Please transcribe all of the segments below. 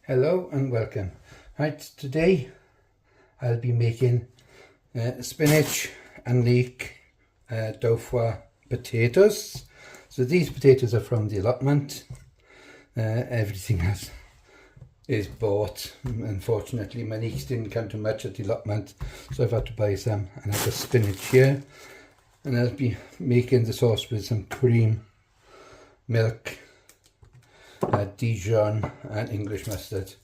Hello and welcome. Right, today I'll be making spinach and leek dauphinoise potatoes. So these potatoes are from the allotment. Everything else is bought. Unfortunately, my leeks didn't come to much at the allotment, so I've had to buy some. And I've got spinach here, and I'll be making the sauce with some cream, milk, Dijon and English mustard.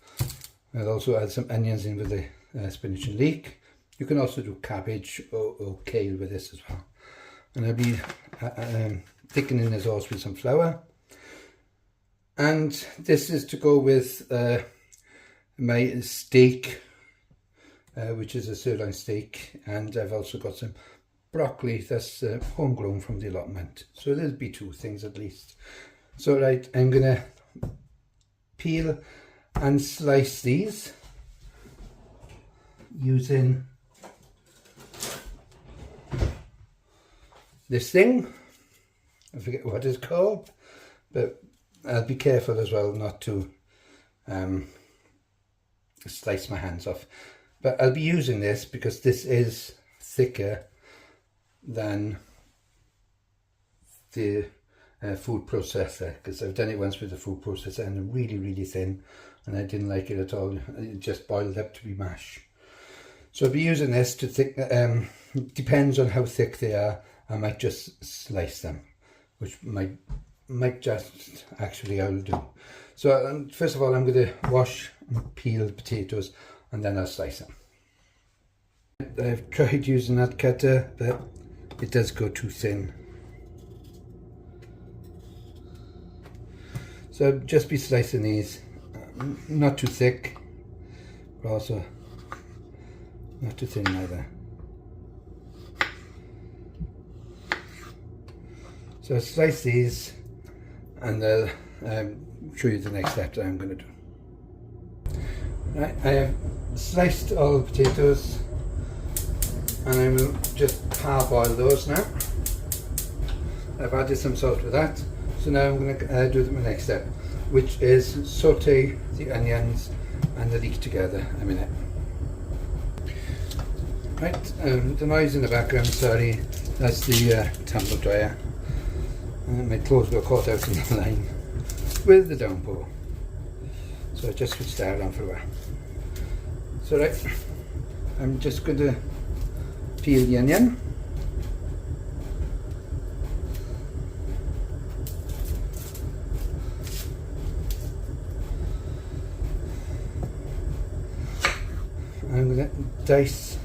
I'll also add some onions in with the spinach and leek. You can also do cabbage or kale with this as well. And I'll be thickening the sauce with some flour. And this is to go with my steak, which is a sirloin steak. And I've also got some broccoli that's homegrown from the allotment. So there'll be two things at least. So right, I'm going to peel and slice these using this thing. I forget what it's called, but I'll be careful as well not to slice my hands off. But I'll be using this because this is thicker than the food processor, because I've done it once with the food processor and they're really thin and I didn't like it at all. It just boiled up to be mash. So I'll be using this to depends on how thick they are. I might just slice them, which might just actually I'll do. So first of all, I'm going to wash and peel the potatoes and then I'll slice them. I've tried using that cutter, but it does go too thin. So I'll just be slicing these, not too thick, but also not too thin either. So I'll slice these and I'll show you the next step that I'm going to do. Right, I have sliced all the potatoes and I will just parboil those now. I've added some salt with that. So now I'm going to do the next step, which is saute the onions and the leek together a minute. Right, the noise in the background, sorry, that's the tumble dryer. My clothes got caught out in the line with the downpour. So I just switched that on for a while. So right, I'm just going to peel the onion. I'm going to dice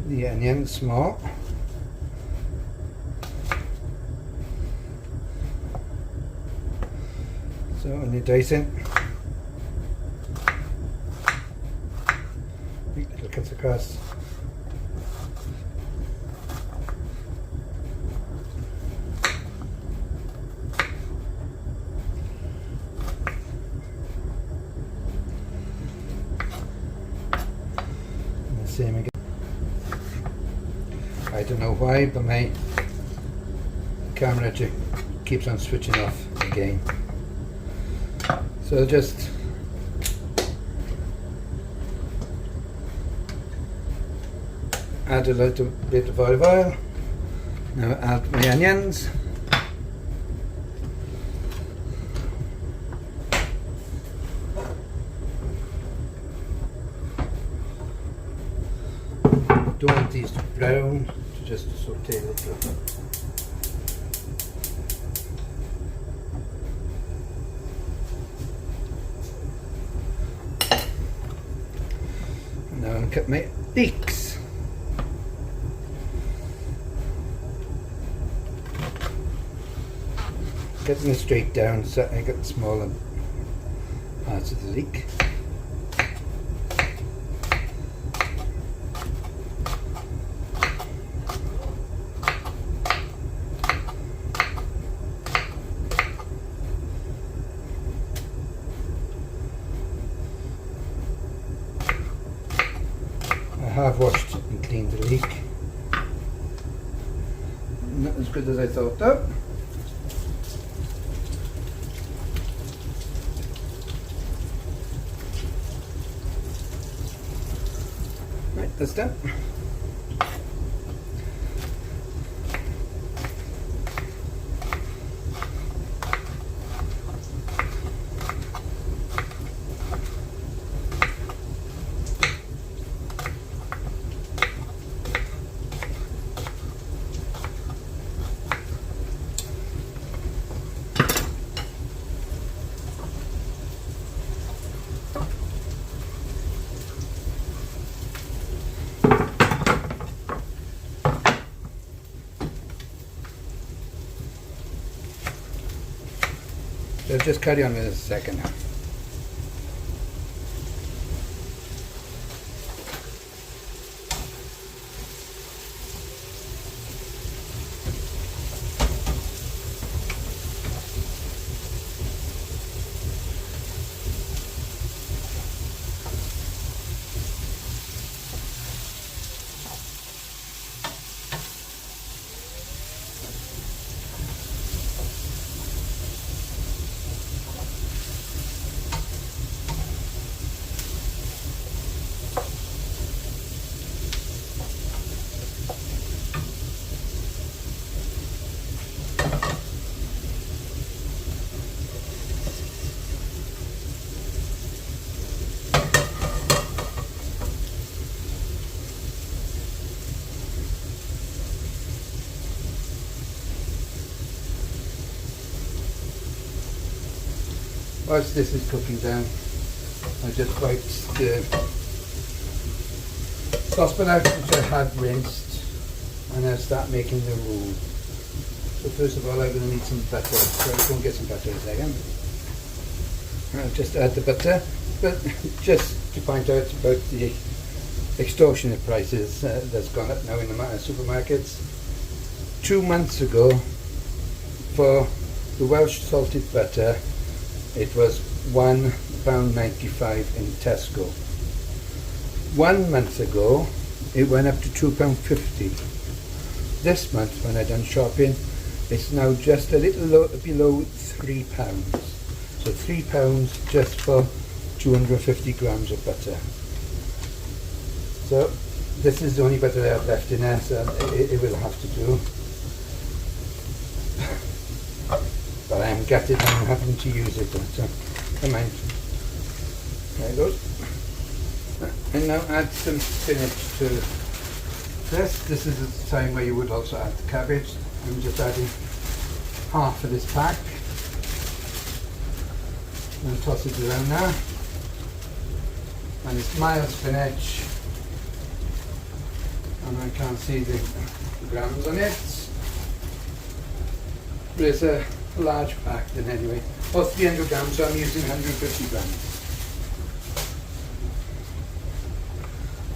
the onion small. So when you dice it, little cuts across. Same again. I don't know why, but my camera just keeps on switching off again. So I'll just add a little bit of olive oil. Now add my onions. Don't want these to brown, just to saute a little. And now I'll cut my leeks. Cutting it straight down so I get the smaller parts of the leek. I have washed and cleaned the leek. Not as good as I thought though. that's done. So just carry on with this a second now. Whilst this is cooking down, I just wiped the saucepan out, which I had rinsed, and I'll start making the roux. So first of all, I'm going to need some butter. So I'll go and get some butter in a second. I'll just add the butter, but just to point out about the extortionate prices that's gone up now in the supermarkets. 2 months ago, for the Welsh salted butter, it was £1.95 in Tesco. 1 month ago, it went up to £2.50. This month, when I done shopping, it's now just a little below £3. So £3 just for 250 grams of butter. So this is the only butter I have left in there, so it will have to do. But I am gutted I'm having to use it, so come on. There it goes. And now add some spinach to this. This is the time where you would also add the cabbage. I'm just adding half of this pack. And toss it around now. And it's mild spinach. And I can't see the grams on it. But it's a large pack then anyway. Or 300 grams, so I'm using 150 grams.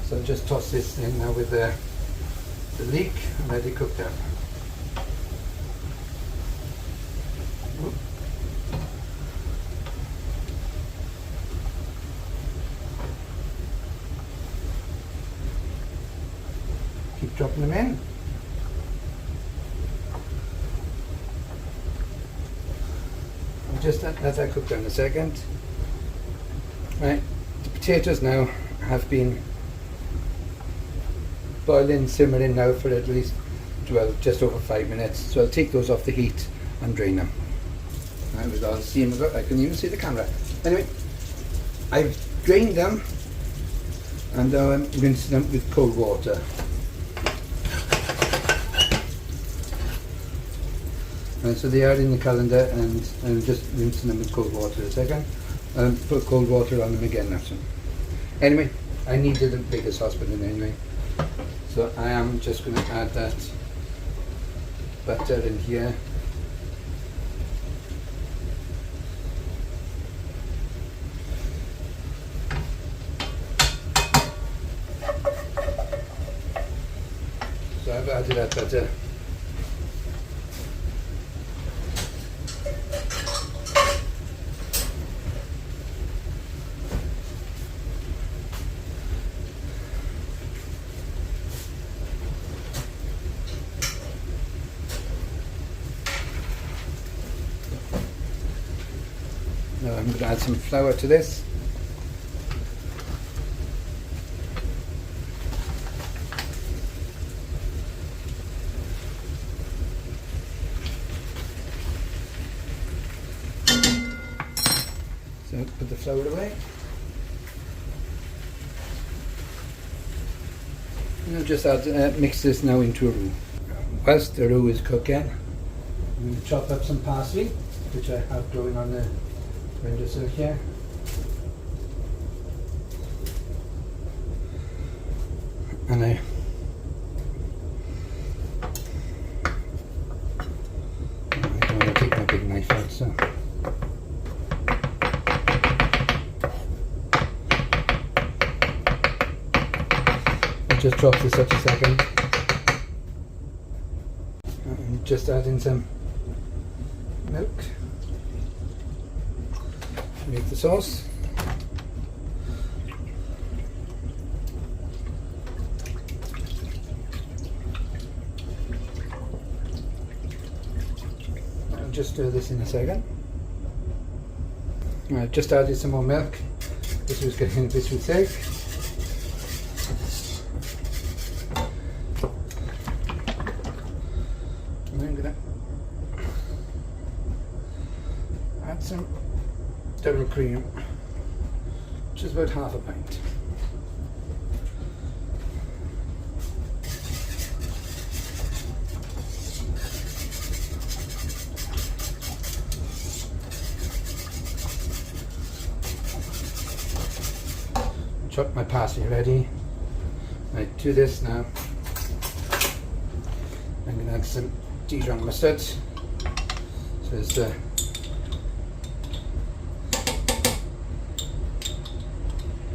So just toss this in now with the leek and let it cook down. Keep dropping them in. And just let that cook down a second. Right, the potatoes now have been boiling, simmering now for at least, well, just over 5 minutes. So I'll take those off the heat and drain them. Right, with all the steam I've got, I can even see the camera. Anyway, I've drained them and now I'm rinsing them with cold water. And so they are in the calendar, and I'm just rinsing them with cold water a second. Put cold water on them again now. So anyway, I needed a bigger saucepan anyway. So I am just going to add that butter in here. So I've added that butter. Now I'm going to add some flour to this. So put the flour away. And I'll just mix this now into a roux. Whilst the roux is cooking, I'm going to chop up some parsley, which I have growing on the windowsill here. And I'm going to take my big knife out, so. I'll just drop this up a second. And just add in some milk. Make the sauce. I'll just stir this in a second. I've just added some more milk. This was getting a bit too thick. And I'm going to add some double cream, which is about half a pint. Chop my parsley ready. Right, to this now, I'm going to add some Dijon mustard. So there's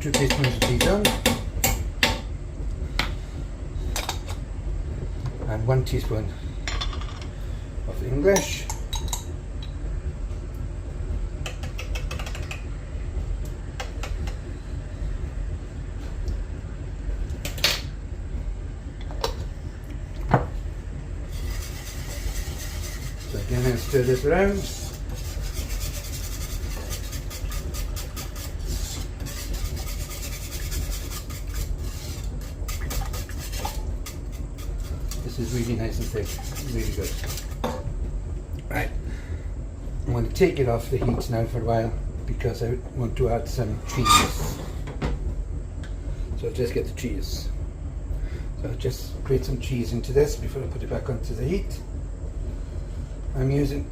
2 teaspoons of Dijon and 1 teaspoon of English. So again, I'll stir this around. This is really nice and thick, really good. Right, I'm going to take it off the heat now for a while because I want to add some cheese. So I'll just get the cheese. So I'll just grate some cheese into this before I put it back onto the heat. I'm using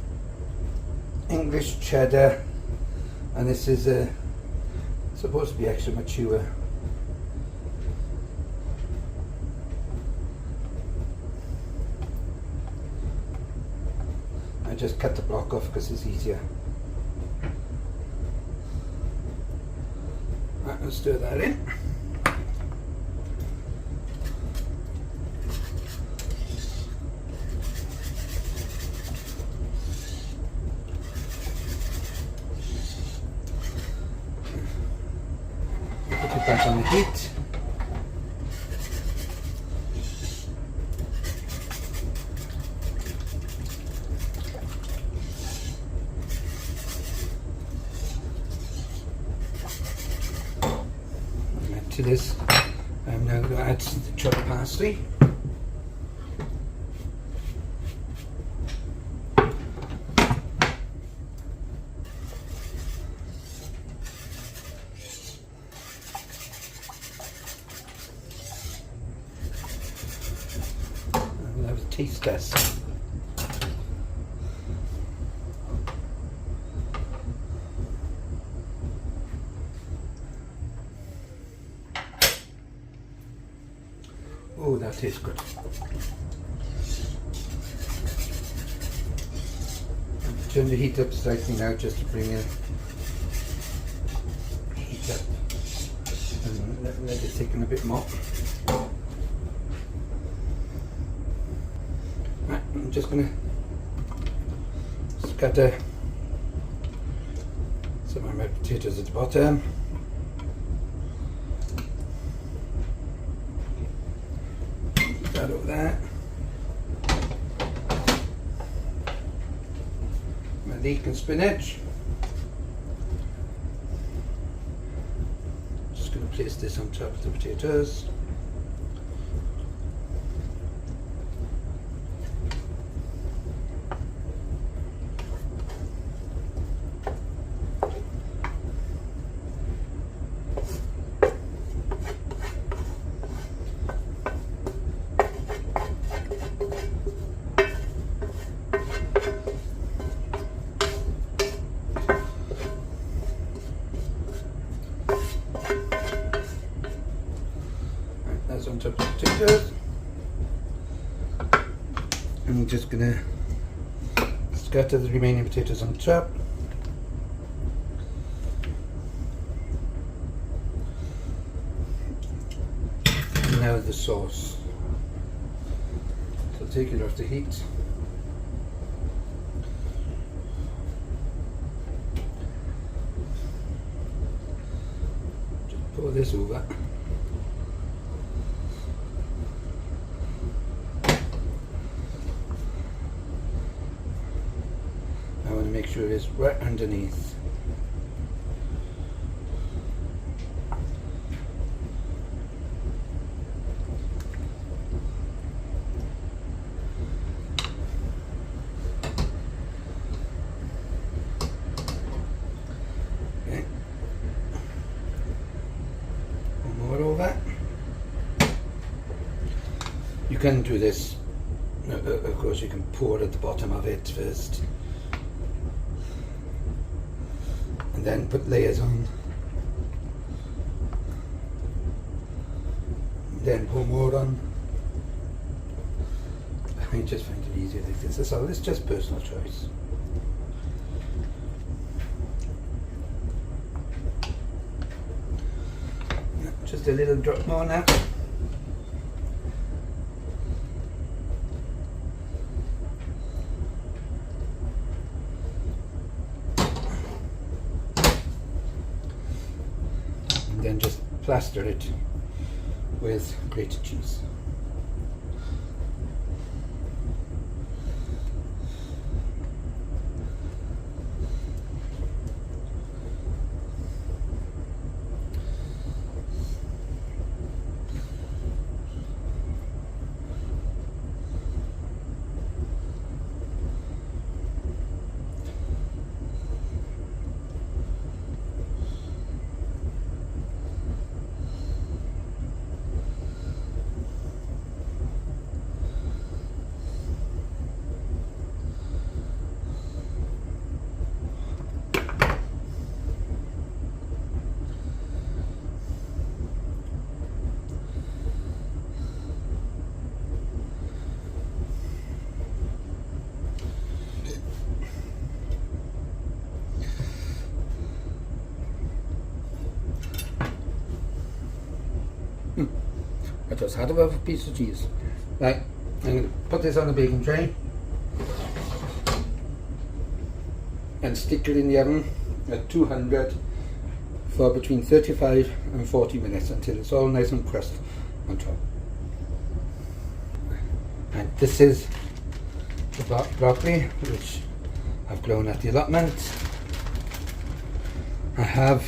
English cheddar, and this is supposed to be extra mature. I just cut the block off because it's easier. Right, let's stir that in. Put it back on the heat. To this, I'm now going to add the chopped parsley. I'm going to have a taste test. Oh, that tastes good. Turn the heat up slightly now just to bring the heat up and let it thicken a bit more. Right, I'm just going to scatter some of my potatoes at the bottom. That over there. My leek and spinach. Just going to place this on top of the potatoes. on top of the potatoes. I'm just going to scatter the remaining potatoes on top. And now the sauce. So take it off the heat. Just pour this over. I want to make sure it's right underneath. Okay. One more over. You can do this, of course you can pour at the bottom of it first. And then put layers on, then pour more on. I just find it easier like this. So it's just personal choice. Just a little drop more now. And then just plaster it with grated cheese. I just had a piece of cheese. Right, I'm going to put this on the baking tray and stick it in the oven at 200 for between 35 and 40 minutes until it's all nice and crust on top. And this is the broccoli which I've grown at the allotment. I have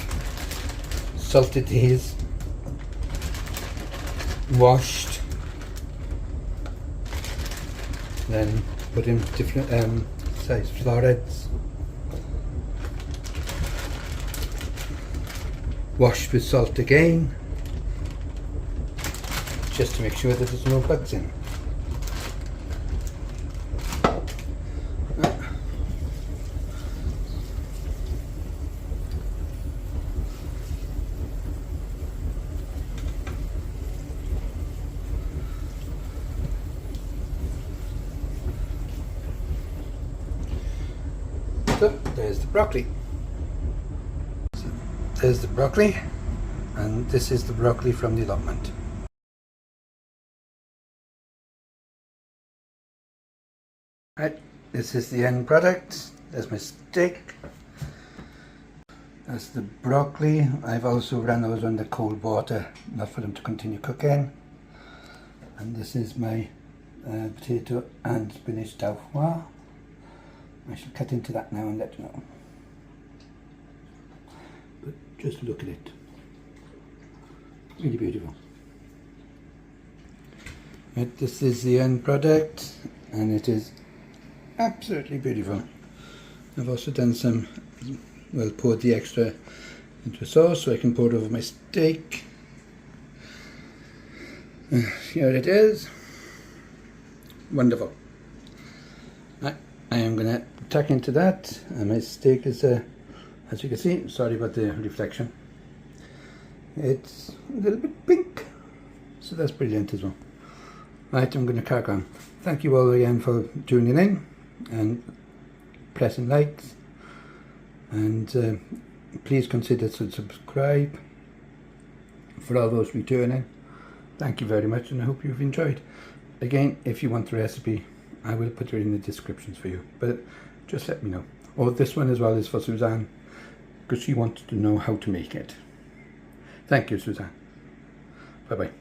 salted these, washed, then put in different size florets, washed with salt again, just to make sure that there's no bugs in. So there's the broccoli. So there's the broccoli, and this is the broccoli from the allotment. Right, this is the end product. There's my steak. That's the broccoli. I've also run those under cold water, not for them to continue cooking. And this is my potato and spinach dauphinoise. I shall cut into that now and let you know. But just look at it. Really beautiful. Right, this is the end product, and it is absolutely beautiful. I've also done some, well, poured the extra into a sauce so I can pour it over my steak. Here it is. Wonderful. Right, I am going to tuck into that, and my steak is, as you can see, sorry about the reflection, it's a little bit pink, So that's brilliant as well. Right, I'm going to crack on. Thank you all again for tuning in and pressing likes, and please consider to subscribe for all those returning. Thank you very much, and I hope you've enjoyed. Again, if you want the recipe, I will put it in the descriptions for you, but just let me know. Or this one as well is for Suzanne, because she wanted to know how to make it. Thank you, Suzanne. Bye bye.